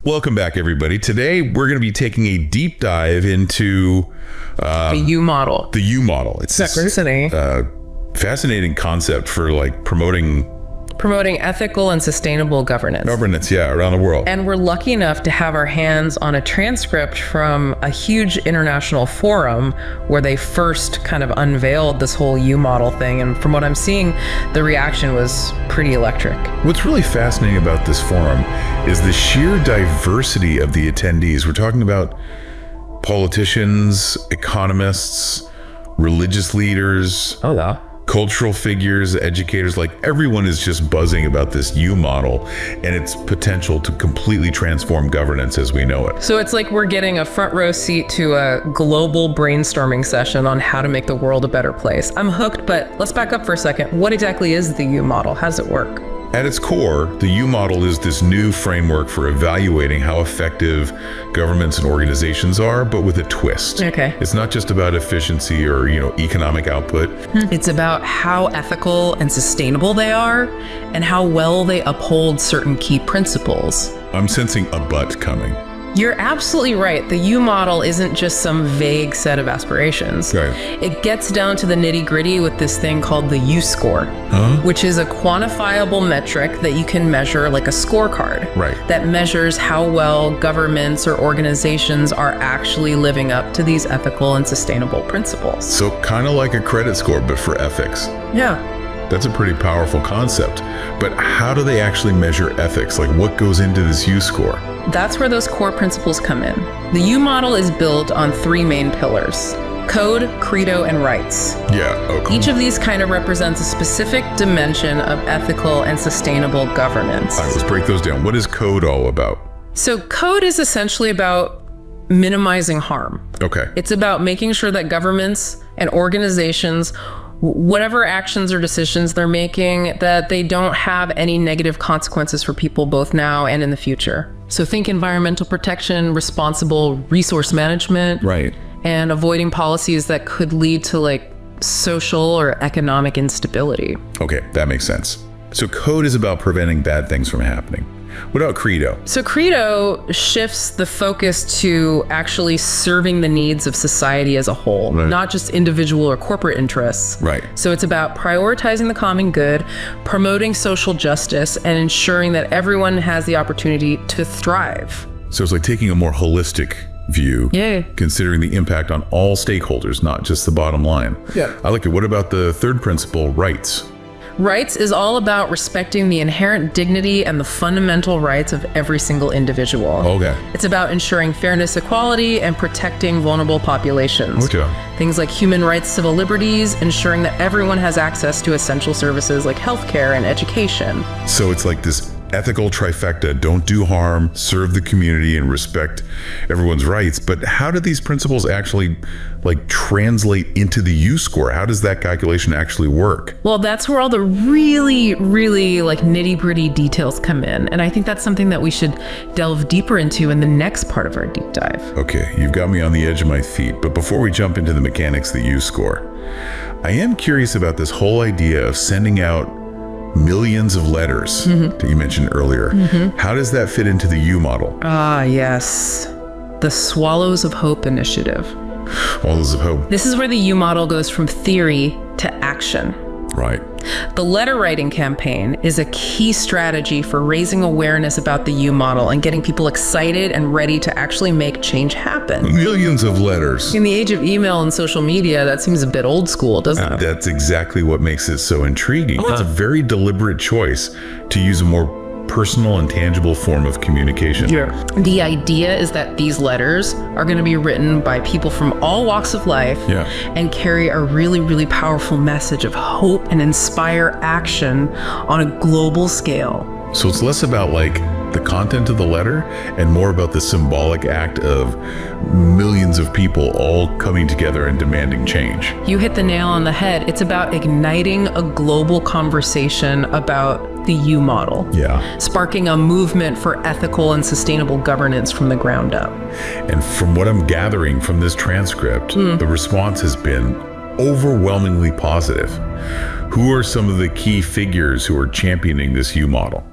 Welcome back, everybody. Today, we're going to be taking a deep dive into the U model. The U model. It's this fascinating concept for like promoting ethical and sustainable governance. Governance, yeah, around the world. And we're lucky enough to have our hands on a transcript from a huge international forum where they first kind of unveiled this whole U model thing. And from what I'm seeing, the reaction was pretty electric. What's really fascinating about this forum is the sheer diversity of the attendees. We're talking about politicians, economists, religious leaders. Oh, yeah. Cultural figures, educators, like everyone is just buzzing about this U model and its potential to completely transform governance as we know it. So it's like we're getting a front row seat to a global brainstorming session on how to make the world a better place. I'm hooked, but let's back up for a second. What exactly is the U model? How does it work? At its core, the U model is this new framework for evaluating how effective governments and organizations are, but with a twist. Okay. It's not just about efficiency or, economic output. It's about how ethical and sustainable they are and how well they uphold certain key principles. I'm sensing a but coming. You're absolutely right. The U model isn't just some vague set of aspirations. Right. It gets down to the nitty-gritty with this thing called the U score, which is a quantifiable metric that you can measure like a scorecard. Right. That measures how well governments or organizations are actually living up to these ethical and sustainable principles. So kind of like a credit score, but for ethics. Yeah. That's a pretty powerful concept. But how do they actually measure ethics? Like what goes into this U score? That's where those core principles come in. The U model is built on three main pillars: code, credo, and rights. Yeah, okay. Each of these kind of represents a specific dimension of ethical and sustainable governance. All right, let's break those down. What is code all about? So code is essentially about minimizing harm. Okay. It's about making sure that governments and organizations, whatever actions or decisions they're making, that they don't have any negative consequences for people both now and in the future. So think environmental protection, responsible resource management, right, and avoiding policies that could lead to like social or economic instability. Okay, that makes sense. So code is about preventing bad things from happening. What about credo? So credo shifts the focus to actually serving the needs of society as a whole, right, not just individual or corporate interests. Right. So it's about prioritizing the common good, promoting social justice, and ensuring that everyone has the opportunity to thrive. So it's like taking a more holistic view, considering the impact on all stakeholders, not just the bottom line. Yeah. I like it. What about the third principle, rights? Rights is all about respecting the inherent dignity and the fundamental rights of every single individual. Okay. It's about ensuring fairness, equality, and protecting vulnerable populations. Okay. Things like human rights, civil liberties, ensuring that everyone has access to essential services like healthcare and education. So it's like this ethical trifecta: don't do harm, serve the community, and respect everyone's rights. But how do these principles actually like translate into the U score? How does that calculation actually work? Well, that's where all the really, really like nitty-gritty details come in. And I think that's something that we should delve deeper into in the next part of our deep dive. Okay, you've got me on the edge of my feet. But before we jump into the mechanics of the U score, I am curious about this whole idea of sending out millions of letters that you mentioned earlier. How does that fit into the U model? Ah, yes. The Swallows of Hope initiative. Swallows of Hope. This is where the U model goes from theory to action. Right. The letter writing campaign is a key strategy for raising awareness about the U model and getting people excited and ready to actually make change happen. Millions of letters. In the age of email and social media, that seems a bit old school, doesn't it? That's exactly what makes it so intriguing. It's a very deliberate choice to use a more personal and tangible form of communication. Yeah. The idea is that these letters are going to be written by people from all walks of life and carry a really, really powerful message of hope and inspire action on a global scale. So it's less about like the content of the letter and more about the symbolic act of millions of people all coming together and demanding change. You hit the nail on the head. It's about igniting a global conversation about the U model. Yeah. Sparking a movement for ethical and sustainable governance from the ground up. And from what I'm gathering from this transcript, the response has been overwhelmingly positive. Who are some of the key figures who are championing this U model?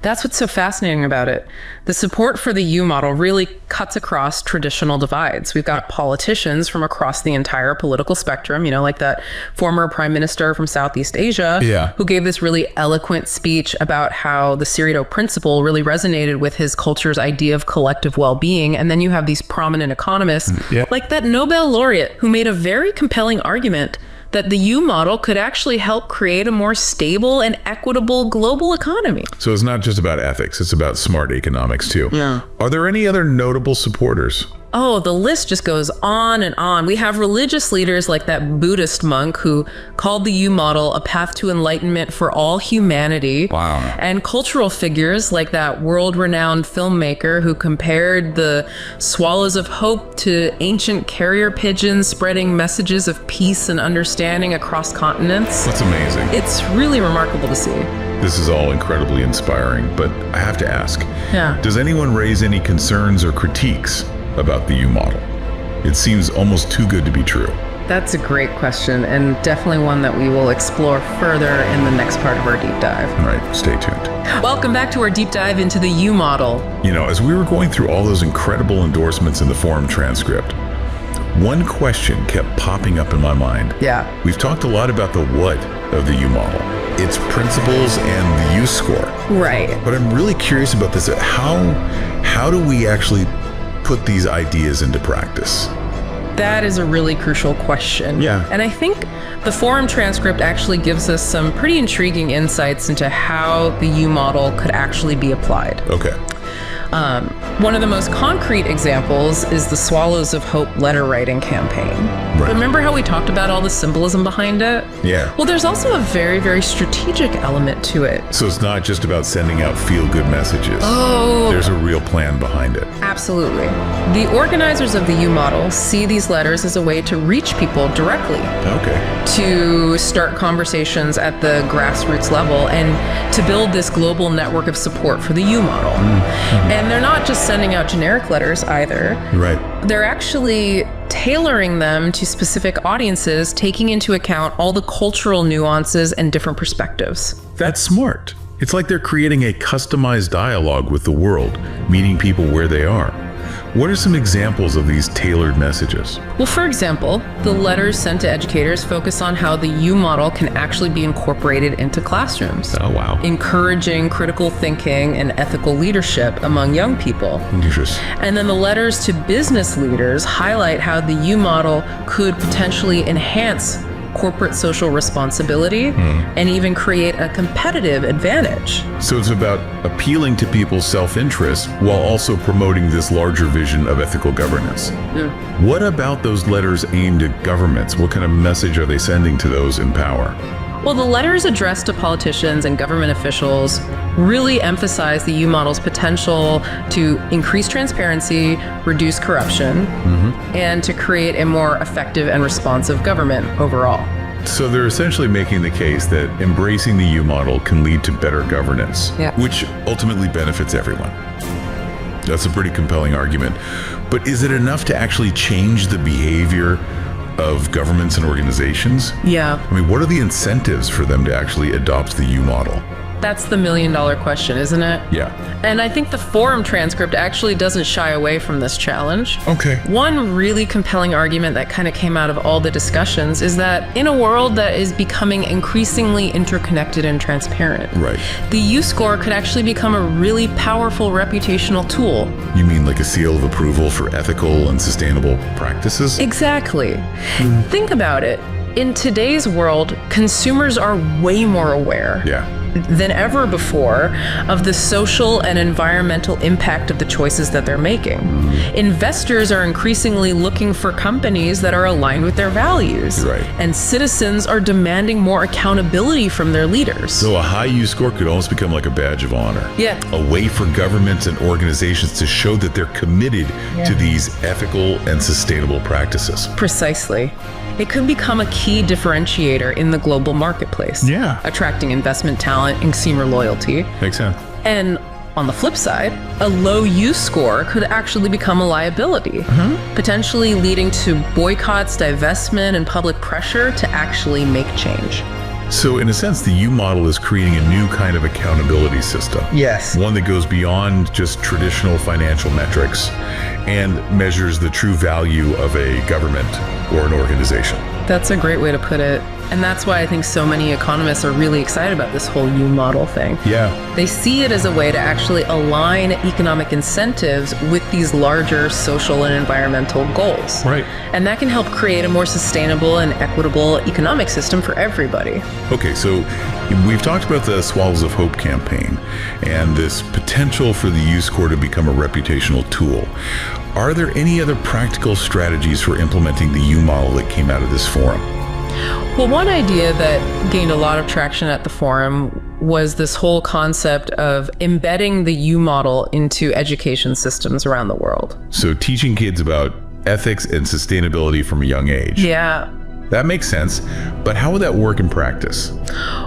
That's what's so fascinating about it. The support for the U model really cuts across traditional divides. We've got politicians from across the entire political spectrum, like that former prime minister from Southeast Asia, who gave this really eloquent speech about how the CREDO principle really resonated with his culture's idea of collective well-being. And then you have these prominent economists, like that Nobel laureate, who made a very compelling argument that the U model could actually help create a more stable and equitable global economy. So it's not just about ethics, it's about smart economics too. Yeah. Are there any other notable supporters? Oh, the list just goes on and on. We have religious leaders like that Buddhist monk who called the U model a path to enlightenment for all humanity. Wow. And cultural figures like that world-renowned filmmaker who compared the swallows of hope to ancient carrier pigeons spreading messages of peace and understanding across continents. That's amazing. It's really remarkable to see. This is all incredibly inspiring, but I have to ask, does anyone raise any concerns or critiques about the U model? It seems almost too good to be true. That's a great question, and definitely one that we will explore further in the next part of our deep dive. All right, stay tuned. Welcome back to our deep dive into the U model. As we were going through all those incredible endorsements in the forum transcript, one question kept popping up in my mind. Yeah. We've talked a lot about the what of the U model, its principles and the U score. Right. But I'm really curious about this. How do we actually put these ideas into practice? That is a really crucial question. Yeah. And I think the forum transcript actually gives us some pretty intriguing insights into how the U model could actually be applied. Okay. One of the most concrete examples is the Swallows of Hope letter writing campaign. Right. Remember how we talked about all the symbolism behind it? Yeah. Well, there's also a very, very strategic element to it. So it's not just about sending out feel-good messages. Oh. There's a real plan behind it. Absolutely. The organizers of the U model see these letters as a way to reach people directly. Okay. To start conversations at the grassroots level and to build this global network of support for the U model. Mm-hmm. And they're not just sending out generic letters either. Right. They're actually tailoring them to specific audiences, taking into account all the cultural nuances and different perspectives. That's smart. It's like they're creating a customized dialogue with the world, meeting people where they are. What are some examples of these tailored messages? Well, for example, the letters sent to educators focus on how the U model can actually be incorporated into classrooms. Oh, wow. Encouraging critical thinking and ethical leadership among young people. Interesting. And then the letters to business leaders highlight how the U model could potentially enhance corporate social responsibility and even create a competitive advantage. So it's about appealing to people's self-interest while also promoting this larger vision of ethical governance. Yeah. What about those letters aimed at governments? What kind of message are they sending to those in power? Well, the letters addressed to politicians and government officials really emphasize the U model's potential to increase transparency, reduce corruption, and to create a more effective and responsive government overall. So they're essentially making the case that embracing the U model can lead to better governance, which ultimately benefits everyone. That's a pretty compelling argument. But is it enough to actually change the behavior of governments and organizations? Yeah. I mean, what are the incentives for them to actually adopt the U model? That's the million-dollar question, isn't it? Yeah. And I think the forum transcript actually doesn't shy away from this challenge. Okay. One really compelling argument that kind of came out of all the discussions is that in a world that is becoming increasingly interconnected and transparent, the U score could actually become a really powerful reputational tool. You mean like a seal of approval for ethical and sustainable practices? Exactly. Think about it. In today's world, consumers are way more aware than ever before of the social and environmental impact of the choices that they're making. Investors are increasingly looking for companies that are aligned with their values. And citizens are demanding more accountability from their leaders. So a high U score could almost become like a badge of honor. Yeah. A way for governments and organizations to show that they're committed to these ethical and sustainable practices. Precisely. It could become a key differentiator in the global marketplace. Attracting investment talent and consumer loyalty. Makes sense. And on the flip side, a low U score could actually become a liability, potentially leading to boycotts, divestment, and public pressure to actually make change. So in a sense, the U model is creating a new kind of accountability system. Yes. One that goes beyond just traditional financial metrics and measures the true value of a government or an organization. That's a great way to put it. And that's why I think so many economists are really excited about this whole U model thing. Yeah. They see it as a way to actually align economic incentives with these larger social and environmental goals. Right. And that can help create a more sustainable and equitable economic system for everybody. Okay, so we've talked about the Swallows of Hope campaign and this potential for the U score to become a reputational tool. Are there any other practical strategies for implementing the U model that came out of this forum? Well, one idea that gained a lot of traction at the forum was this whole concept of embedding the U model into education systems around the world. So teaching kids about ethics and sustainability from a young age. Yeah. That makes sense, but how would that work in practice?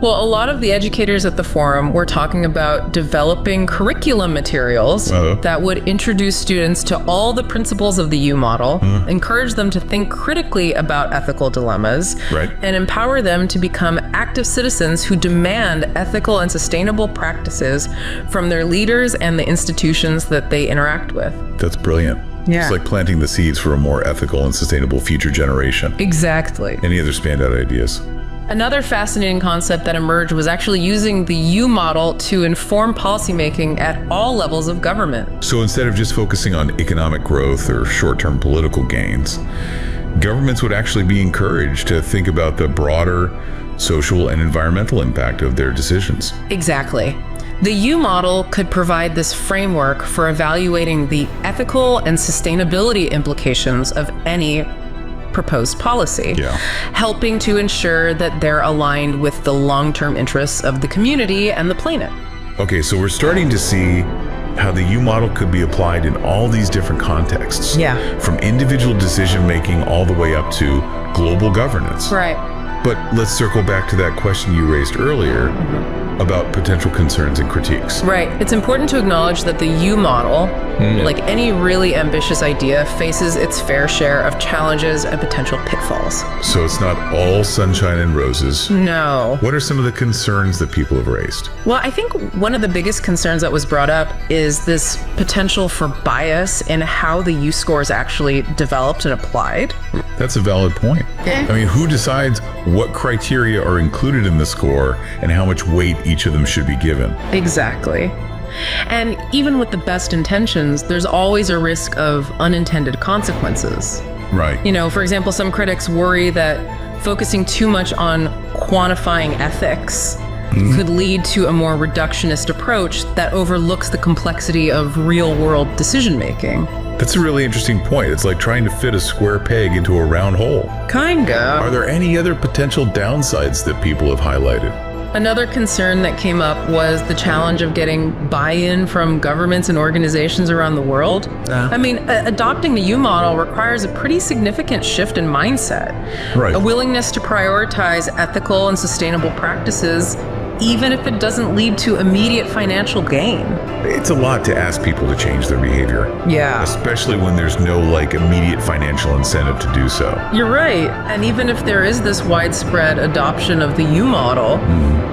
Well, a lot of the educators at the forum were talking about developing curriculum materials that would introduce students to all the principles of the U model, encourage them to think critically about ethical dilemmas, and empower them to become active citizens who demand ethical and sustainable practices from their leaders and the institutions that they interact with. That's brilliant. Yeah. It's like planting the seeds for a more ethical and sustainable future generation. Exactly. Any other standout ideas? Another fascinating concept that emerged was actually using the U model to inform policymaking at all levels of government. So instead of just focusing on economic growth or short-term political gains, governments would actually be encouraged to think about the broader social and environmental impact of their decisions. Exactly. The U model could provide this framework for evaluating the ethical and sustainability implications of any proposed policy, helping to ensure that they're aligned with the long-term interests of the community and the planet. Okay, so we're starting to see how the U model could be applied in all these different contexts. Yeah. From individual decision-making all the way up to global governance. Right. But let's circle back to that question you raised earlier about potential concerns and critiques. Right. It's important to acknowledge that the U model, like any really ambitious idea, faces its fair share of challenges and potential pitfalls. So it's not all sunshine and roses. No. What are some of the concerns that people have raised? Well, I think one of the biggest concerns that was brought up is this potential for bias in how the U score is actually developed and applied. That's a valid point. I mean, who decides what criteria are included in the score and how much weight each of them should be given? Exactly. And even with the best intentions, there's always a risk of unintended consequences. Right. You know, for example, some critics worry that focusing too much on quantifying ethics could lead to a more reductionist approach that overlooks the complexity of real-world decision-making. That's a really interesting point. It's like trying to fit a square peg into a round hole. Kinda. Are there any other potential downsides that people have highlighted? Another concern that came up was the challenge of getting buy-in from governments and organizations around the world. I mean, adopting the U model requires a pretty significant shift in mindset. Right. A willingness to prioritize ethical and sustainable practices, even if it doesn't lead to immediate financial gain. It's a lot to ask people to change their behavior. Yeah. Especially when there's no immediate financial incentive to do so. You're right. And even if there is this widespread adoption of the U model,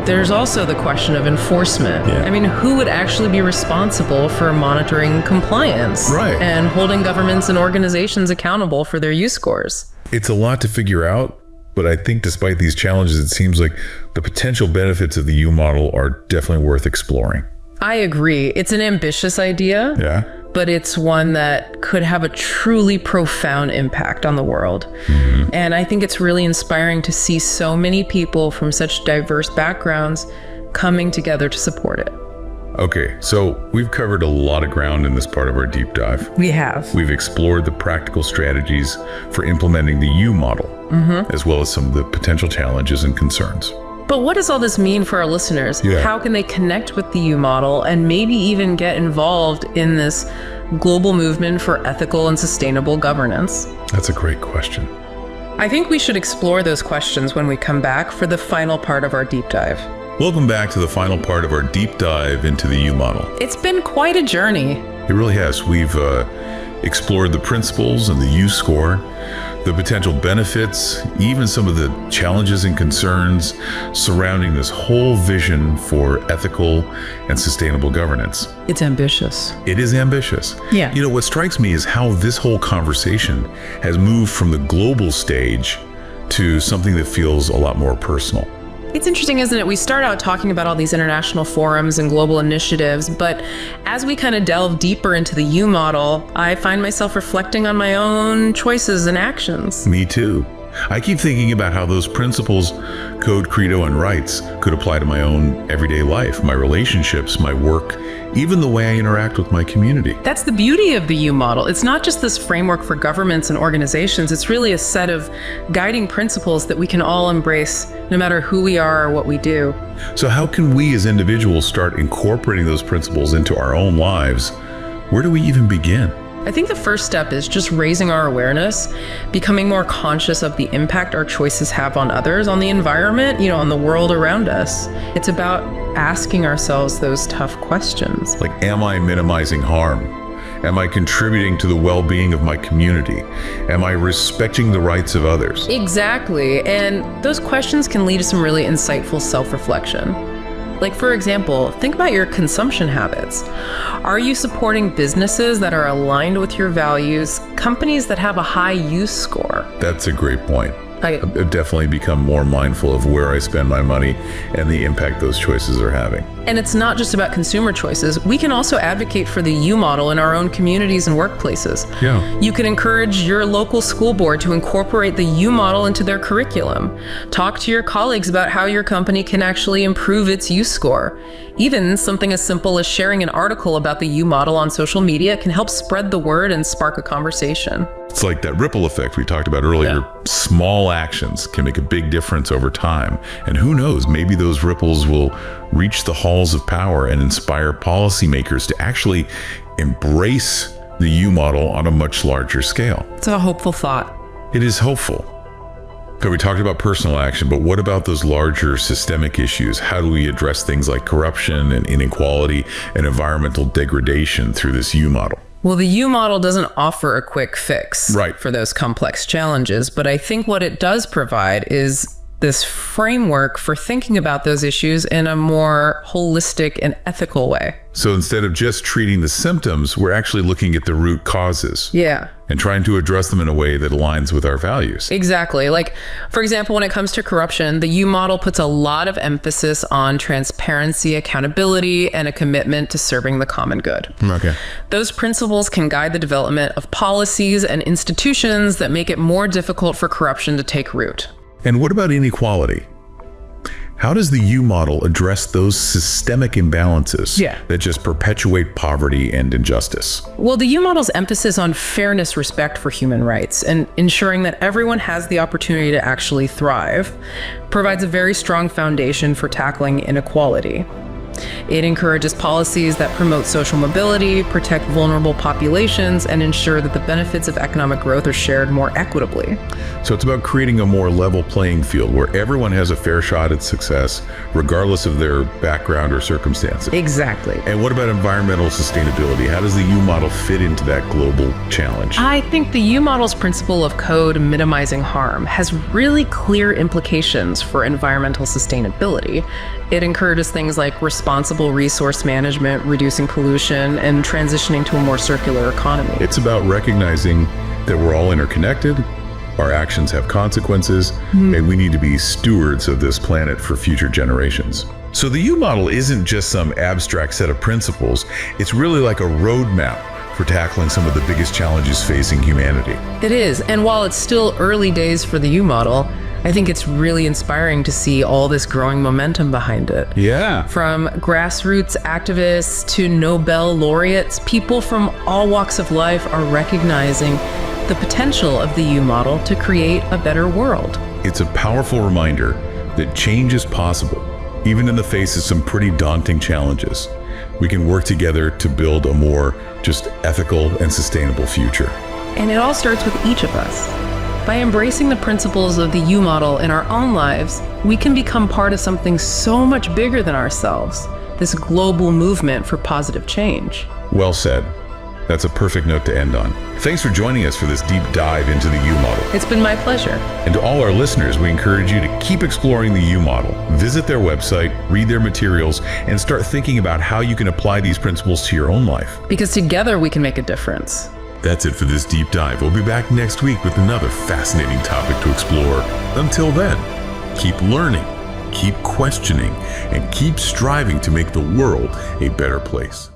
there's also the question of enforcement. Yeah. I mean, who would actually be responsible for monitoring compliance? Right. And holding governments and organizations accountable for their U scores? It's a lot to figure out, but I think despite these challenges, it seems like the potential benefits of the U model are definitely worth exploring. I agree. It's an ambitious idea. Yeah. But it's one that could have a truly profound impact on the world. And I think it's really inspiring to see so many people from such diverse backgrounds coming together to support it. Okay, so we've covered a lot of ground in this part of our deep dive. We have. We've explored the practical strategies for implementing the U model, as well as some of the potential challenges and concerns. But what does all this mean for our listeners? Yeah. How can they connect with the U model and maybe even get involved in this global movement for ethical and sustainable governance? That's a great question. I think we should explore those questions when we come back for the final part of our deep dive. Welcome back to the final part of our deep dive into the U model. It's been quite a journey. It really has. We've explored the principles and the U score, the potential benefits, even some of the challenges and concerns surrounding this whole vision for ethical and sustainable governance. It's ambitious. It is ambitious. Yeah. You know, what strikes me is how this whole conversation has moved from the global stage to something that feels a lot more personal. It's interesting, isn't it? We start out talking about all these international forums and global initiatives, but as we kind of delve deeper into the U model, I find myself reflecting on my own choices and actions. Me too. I keep thinking about how those principles, code, credo, and rights could apply to my own everyday life, my relationships, my work, even the way I interact with my community. That's the beauty of the U model. It's not just this framework for governments and organizations. It's really a set of guiding principles that we can all embrace no matter who we are or what we do. So how can we as individuals start incorporating those principles into our own lives? Where do we even begin? I think the first step is just raising our awareness, becoming more conscious of the impact our choices have on others, on the environment, on the world around us. It's about asking ourselves those tough questions. Like, am I minimizing harm? Am I contributing to the well-being of my community? Am I respecting the rights of others? Exactly. And those questions can lead to some really insightful self-reflection. Like, for example, think about your consumption habits. Are you supporting businesses that are aligned with your values, companies that have a high use score? That's a great point. I've definitely become more mindful of where I spend my money and the impact those choices are having. And it's not just about consumer choices. We can also advocate for the U model in our own communities and workplaces. Yeah. You can encourage your local school board to incorporate the U model into their curriculum. Talk to your colleagues about how your company can actually improve its U score. Even something as simple as sharing an article about the U model on social media can help spread the word and spark a conversation. It's like that ripple effect we talked about earlier. Yeah. Small actions can make a big difference over time. And who knows, maybe those ripples will reach the halls of power and inspire policymakers to actually embrace the U model on a much larger scale. It's a hopeful thought. It is hopeful. Okay, we talked about personal action, but what about those larger systemic issues? How do we address things like corruption and inequality and environmental degradation through this U model? Well, the U model doesn't offer a quick fix Right. for those complex challenges, but I think what it does provide is this framework for thinking about those issues in a more holistic and ethical way. So instead of just treating the symptoms, we're actually looking at the root causes. Yeah. And trying to address them in a way that aligns with our values. Exactly. Like, for example, when it comes to corruption, the U model puts a lot of emphasis on transparency, accountability, and a commitment to serving the common good. Okay. Those principles can guide the development of policies and institutions that make it more difficult for corruption to take root. And what about inequality? How does the U model address those systemic imbalances that just perpetuate poverty and injustice? Well, the U model's emphasis on fairness, respect for human rights, and ensuring that everyone has the opportunity to actually thrive provides a very strong foundation for tackling inequality. It encourages policies that promote social mobility, protect vulnerable populations, and ensure that the benefits of economic growth are shared more equitably. So it's about creating a more level playing field where everyone has a fair shot at success, regardless of their background or circumstances. Exactly. And what about environmental sustainability? How does the U model fit into that global challenge? I think the U model's principle of code minimizing harm has really clear implications for environmental sustainability. It encourages things like responsible resource management, reducing pollution, and transitioning to a more circular economy. It's about recognizing that we're all interconnected, our actions have consequences, and we need to be stewards of this planet for future generations. So the U model isn't just some abstract set of principles, it's really like a roadmap for tackling some of the biggest challenges facing humanity. It is, and while it's still early days for the U model, I think it's really inspiring to see all this growing momentum behind it. Yeah. From grassroots activists to Nobel laureates, people from all walks of life are recognizing the potential of the U model to create a better world. It's a powerful reminder that change is possible, even in the face of some pretty daunting challenges. We can work together to build a more just ethical and sustainable future. And it all starts with each of us. By embracing the principles of the U model in our own lives, we can become part of something so much bigger than ourselves, this global movement for positive change. Well said. That's a perfect note to end on. Thanks for joining us for this deep dive into the U model. It's been my pleasure. And to all our listeners, we encourage you to keep exploring the U model. Visit their website, read their materials, and start thinking about how you can apply these principles to your own life. Because together we can make a difference. That's it for this deep dive. We'll be back next week with another fascinating topic to explore. Until then, keep learning, keep questioning, and keep striving to make the world a better place.